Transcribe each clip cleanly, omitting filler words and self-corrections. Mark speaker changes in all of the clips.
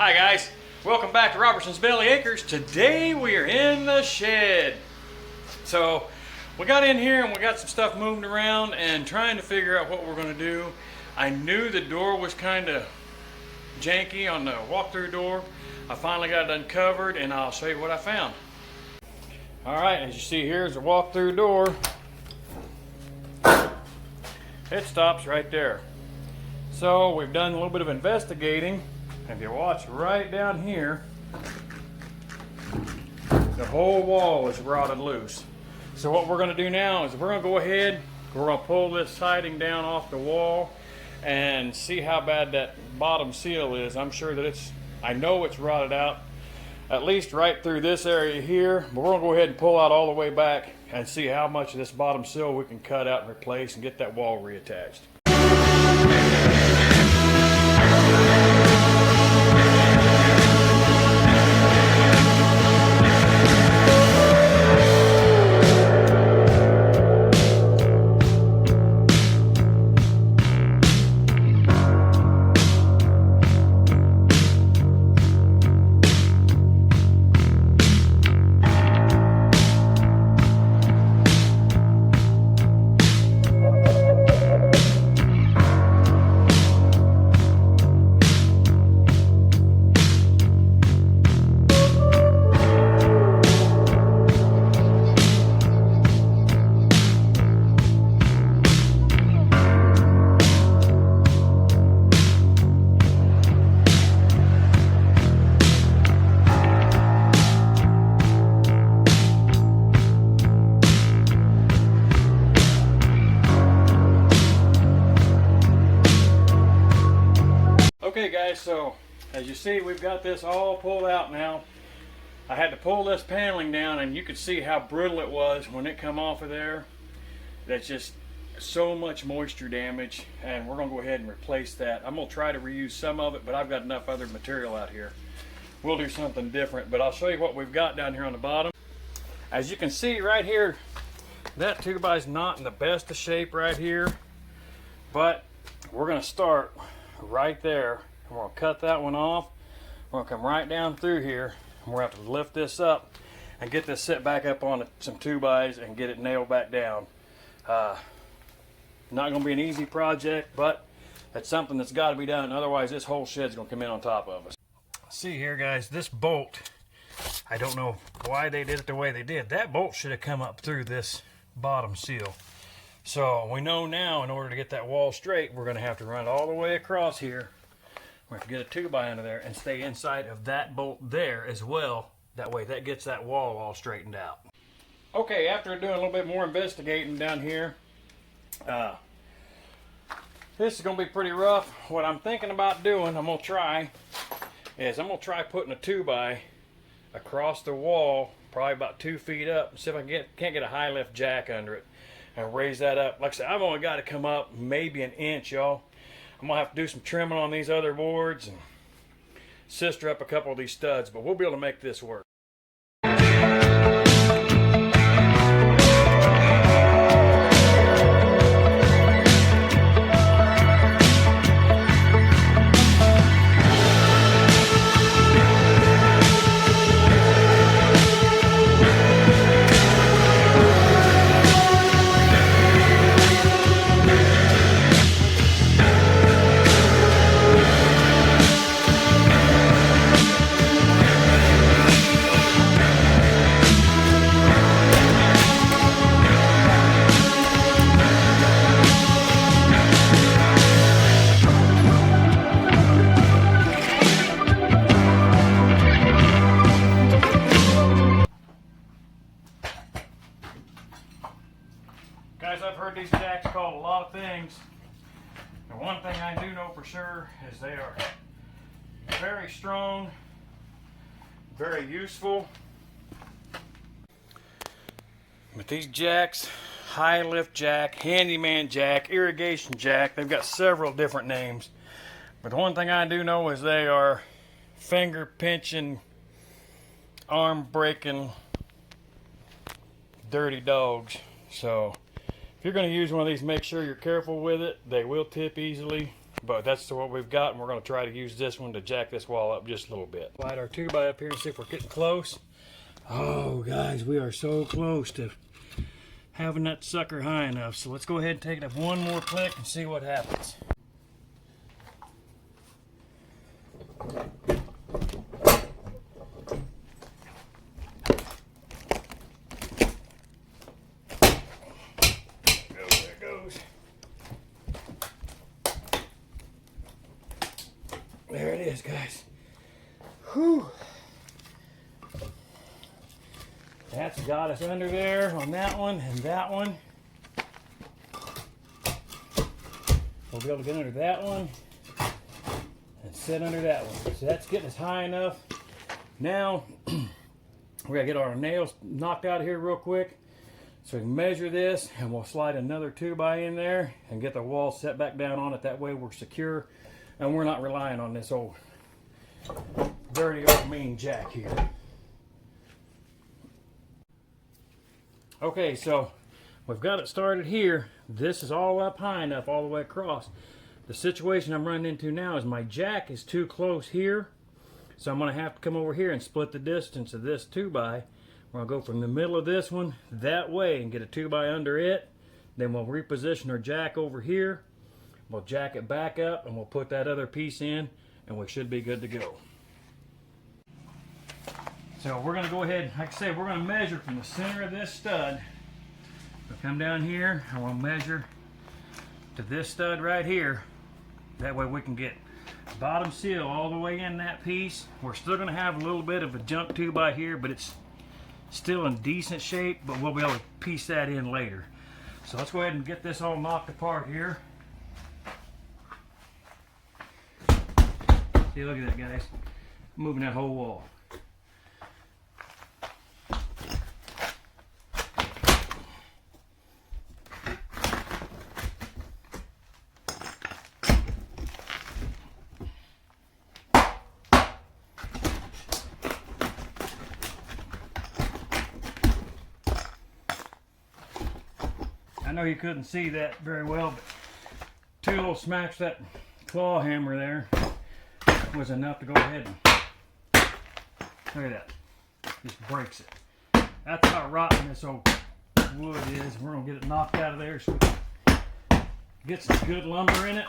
Speaker 1: Hi guys, welcome back to Robertson's Belly Acres. Today we are in the shed. So we got in here and we got some stuff moving around and trying to figure out what we're going to do. I knew the door was kind of janky on the walk-through door. I finally got it uncovered and I'll show you what I found. Alright, as you see, here's the walk-through door. It stops right there. So we've done a little bit of investigating. If you watch right down here, the whole wall is rotted loose. So what we're going to do now is we're going to go ahead, we're going to pull this siding down off the wall and see how bad that bottom seal is. I'm sure that I know it's rotted out, at least right through this area here, but we're going to go ahead and pull out all the way back and see how much of this bottom seal we can cut out and replace and get that wall reattached. Okay guys, so as you see, we've got this all pulled out now. I had to pull this paneling down and you could see how brittle it was when it come off of there. That's just so much moisture damage, and we're going to go ahead and replace that. I'm going to try to reuse some of it, but I've got enough other material out here. We'll do something different, but I'll show you what we've got down here on the bottom. As you can see right here, that 2x is not in the best of shape right here, but we're going to start right there. We're going to cut that one off. We're going to come right down through here, and we're going to have to lift this up and get this set back up on some 2x and get it nailed back down. Not going to be an easy project, but it's something that's got to be done. Otherwise, this whole shed's going to come in on top of us. See here, guys, this bolt, I don't know why they did it the way they did. That bolt should have come up through this bottom seal. So we know now, in order to get that wall straight, we're going to have to run it all the way across here. We're going to get a 2x under there and stay inside of that bolt there as well. That way that gets that wall all straightened out. Okay, after doing a little bit more investigating down here, this is going to be pretty rough. What I'm thinking about doing, I'm going to try putting a 2x across the wall, probably about 2 feet up, and see if I can't get a high lift jack under it and raise that up. Like I said, I've only got to come up maybe an inch, y'all. I'm going to have to do some trimming on these other boards and sister up a couple of these studs, but we'll be able to make this work. Guys, I've heard these jacks called a lot of things, and one thing I do know for sure is they are very strong, very useful. But these jacks, high lift jack, handyman jack, irrigation jack, they've got several different names. But the one thing I do know is they are finger pinching, arm breaking, dirty dogs. So if you're going to use one of these, make sure you're careful with it. They will tip easily. But that's what we've got, and we're going to try to use this one to jack this wall up just a little bit. Slide our 2x up here and see if we're getting close. Oh, guys, we are so close to having that sucker high enough. So let's go ahead and take it up one more click and see what happens. There it goes. There it is, guys. Whew. That's got us under there on that one and that one. We'll be able to get under that one and sit under that one. So that's getting us high enough. Now, we gotta get our nails knocked out of here real quick. So we can measure this, and we'll slide another 2x in there and get the wall set back down on it. That way we're secure and we're not relying on this old dirty old mean jack here. Okay, so we've got it started here. This is all up high enough all the way across. The situation I'm running into now is my jack is too close here. So I'm gonna have to come over here and split the distance of this 2x. We're gonna go from the middle of this one that way and get a 2x under it. Then we'll reposition our jack over here. We'll jack it back up and we'll put that other piece in and we should be good to go. So we're going to go ahead, like I said, we're going to measure from the center of this stud. We'll come down here and we'll measure to this stud right here. That way we can get bottom seal all the way in that piece. We're still going to have a little bit of a junk 2x here, but it's still in decent shape, but we'll be able to piece that in later. So let's go ahead and get this all knocked apart here. See, look at that, guys. Moving that whole wall. I know you couldn't see that very well, but two little smacks that claw hammer there was enough to go ahead and look at that. Just breaks it. That's how rotten this old wood is. We're gonna get it knocked out of there so we can get some good lumber in it.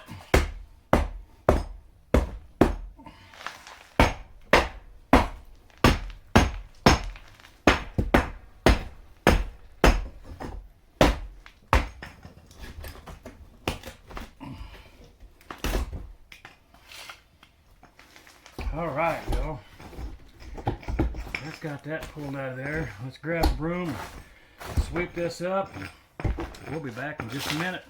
Speaker 1: All right, well, that's got that pulled out of there. Let's grab a broom, sweep this up, and we'll be back in just a minute.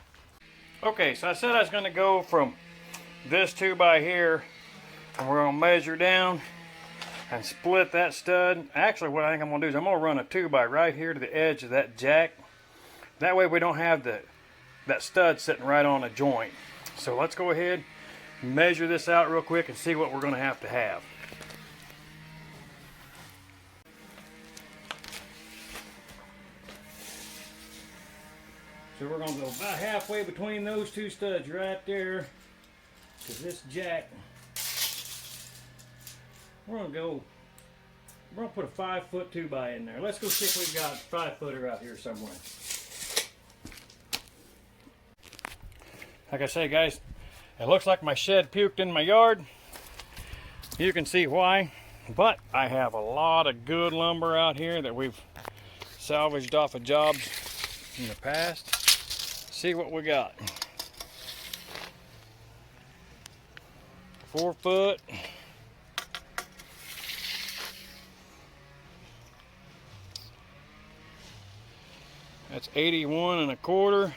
Speaker 1: Okay, so I said I was going to go from this 2x here, and we're going to measure down and split that stud. Actually, what I think I'm going to do is I'm going to run a 2x right here to the edge of that jack. That way we don't have that stud sitting right on a joint. So let's go ahead, measure this out real quick and see what we're going to have. So we're going to go about halfway between those two studs right there to this jack. We're going to put a 5-foot 2x in there. Let's go see if we've got a 5-footer out here somewhere. Like I say, guys, it looks like my shed puked in my yard. You can see why, but I have a lot of good lumber out here that we've salvaged off of jobs in the past. See what we got. 4 foot. That's 81 1/4.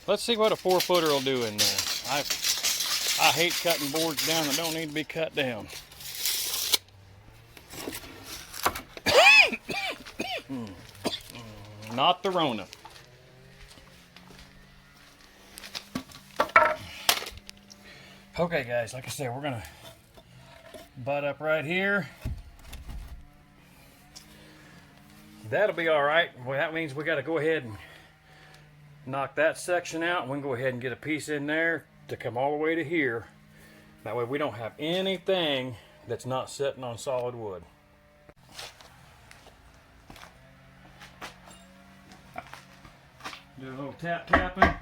Speaker 1: Let's see what a 4-footer will do in there. I hate cutting boards down that don't need to be cut down. Not the Rona. Okay, guys, like I said, we're gonna butt up right here. That'll be all right. Well, that means we got to go ahead and knock that section out, and we can go ahead and get a piece in there to come all the way to here. That way we don't have anything that's not sitting on solid wood. Do a little tapping.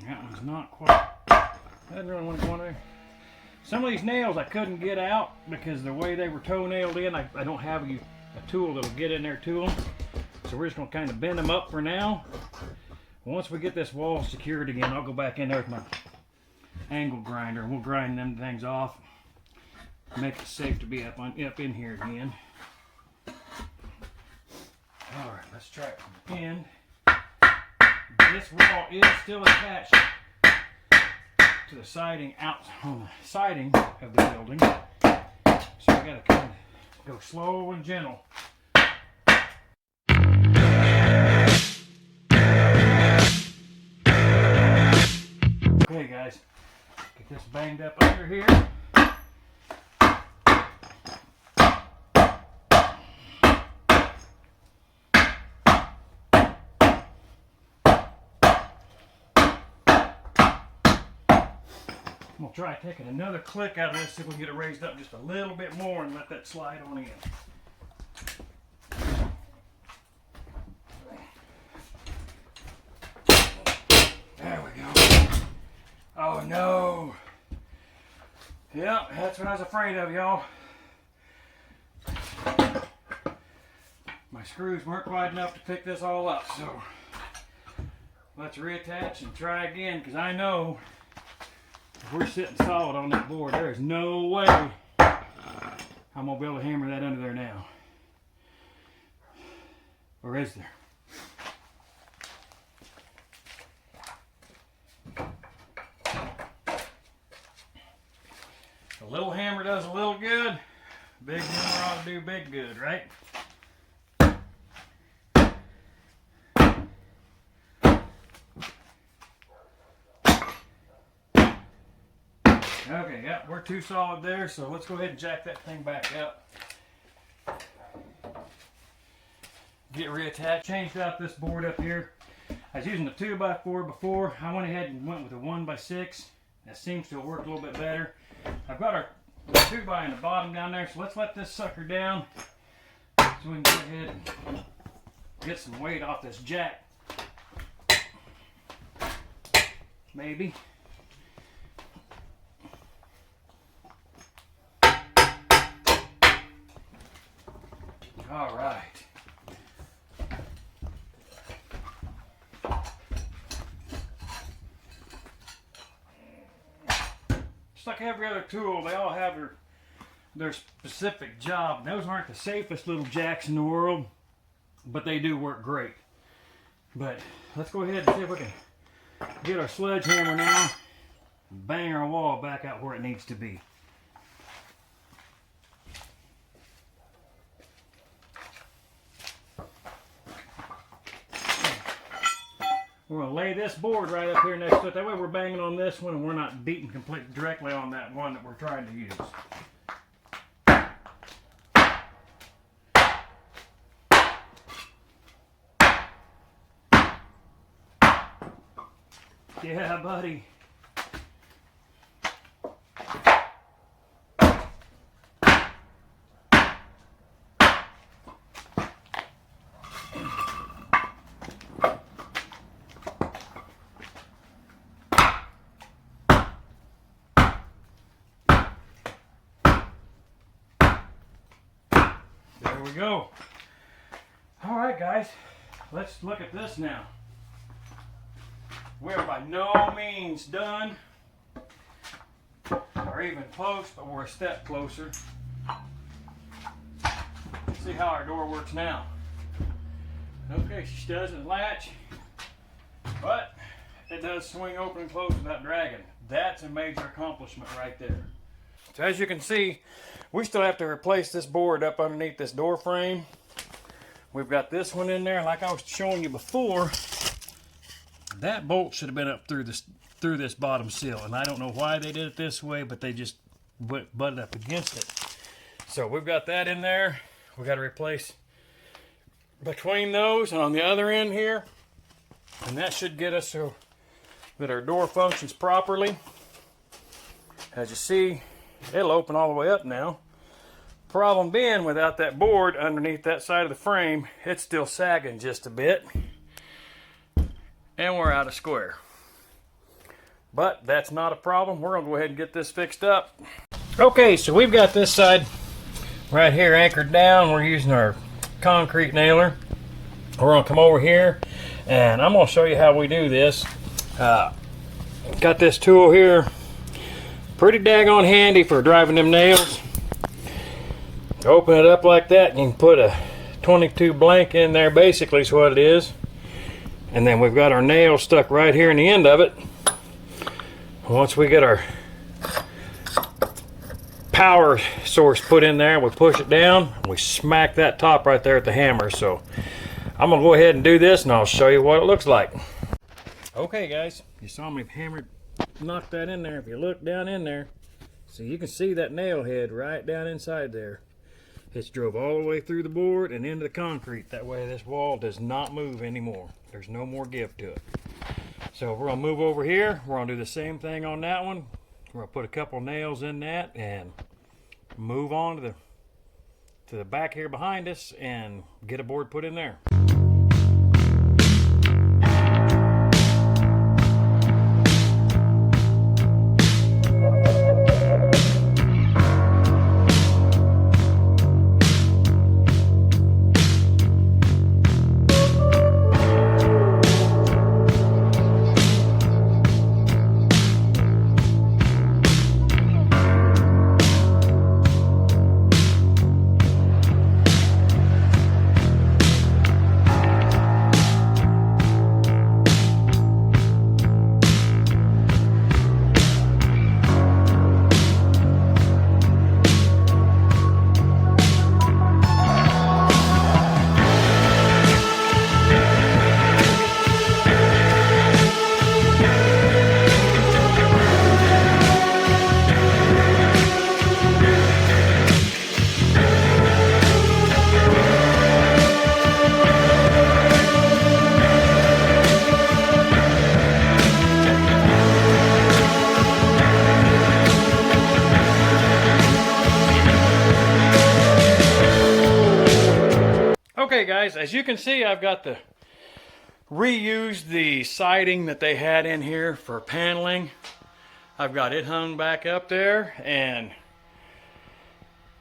Speaker 1: That one's not quite. That really want to go in there. Some of these nails I couldn't get out because the way they were toe-nailed in, I don't have a tool that'll get in there to them. So we're just going to kind of bend them up for now. Once we get this wall secured again, I'll go back in there with my angle grinder and we'll grind them things off. Make it safe to be up in here again. Alright, let's try it from the end. This wall is still attached to the siding out on the siding of the building. So we gotta kind of go slow and gentle. Okay guys, get this banged up under here. We'll try taking another click out of this, see if we can get it raised up just a little bit more and let that slide on in. There we go. Oh no. Yeah, that's what I was afraid of, y'all. My screws weren't quite enough to pick this all up, so let's reattach and try again, because I know if we're sitting solid on that board, there is no way I'm going to be able to hammer that under there now. Or is there? A little hammer does a little good. Big hammer ought to do big good, right? Okay, yeah, we're too solid there, so let's go ahead and jack that thing back up. Get reattached. Changed out this board up here. I was using a 2x4 before. I went ahead and went with a 1x6. That seems to have worked a little bit better. I've got our 2x in the bottom down there, so let's let this sucker down so we can go ahead and get some weight off this jack. Maybe. All right. Just like every other tool, they all have their specific job. Those aren't the safest little jacks in the world, but they do work great. But let's go ahead and see if we can get our sledgehammer now and bang our wall back out where it needs to be. We're going to lay this board right up here next to it. That way we're banging on this one and we're not beating completely directly on that one that we're trying to use. Yeah, buddy. There we go. All right, guys, let's look at this now. We're by no means done, or even close, but we're a step closer. Let's see how our door works now. Okay, she doesn't latch, but it does swing open and close without dragging. That's a major accomplishment right there. So as you can see, we still have to replace this board up underneath this door frame. We've got this one in there. Like I was showing you before, that bolt should have been up through this bottom sill, and I don't know why they did it this way, but they just butted up against it. So we've got that in there. We got to replace between those, and on the other end here, And that should get us so that our door functions properly. As you see, it'll open all the way up now. Problem being, without that board underneath that side of the frame, it's still sagging just a bit. And we're out of square. But that's not a problem. We're gonna go ahead and get this fixed up. Okay, so we've got this side right here anchored down. We're using our concrete nailer. We're gonna come over here and I'm gonna show you how we do this. Got this tool here, pretty daggone handy for driving them nails. Open it up like that and you can put a 22 blank in there, basically is what it is. And then we've got our nail stuck right here in the end of it. Once we get our power source put in there, we push it down and we smack that top right there at the hammer. So I'm gonna go ahead and do this and I'll show you what it looks like. Okay guys, you saw me knock that in there. If you look down in there, so you can see that nail head right down inside there. It's drove all the way through the board and into the concrete. That way this wall does not move anymore. There's no more give to it. So we're gonna move over here. We're gonna do the same thing on that one. We're gonna put a couple nails in that and move on to the back here behind us and get a board put in there. Okay guys, as you can see, I've got the reused the siding that they had in here for paneling. I've got it hung back up there and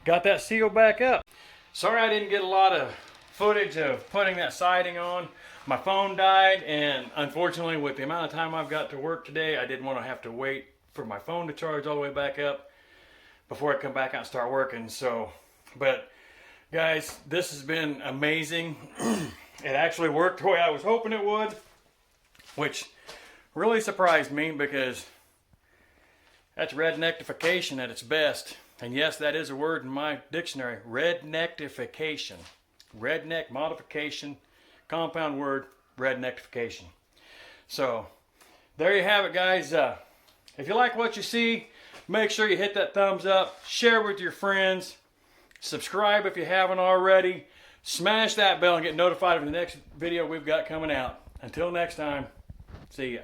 Speaker 1: got that sealed back up. Sorry I didn't get a lot of footage of putting that siding on. My phone died, and unfortunately with the amount of time I've got to work today, I didn't want to have to wait for my phone to charge all the way back up before I come back out and start working. So, but guys, this has been amazing. It actually worked the way I was hoping it would, which really surprised me because that's rednectification at its best. And yes, that is a word in my dictionary, rednectification. Redneck modification, compound word, rednectification. So there you have it guys. If you like what you see, make sure you hit that thumbs up, share with your friends. Subscribe if you haven't already. Smash that bell and get notified of the next video we've got coming out. Until next time, see ya.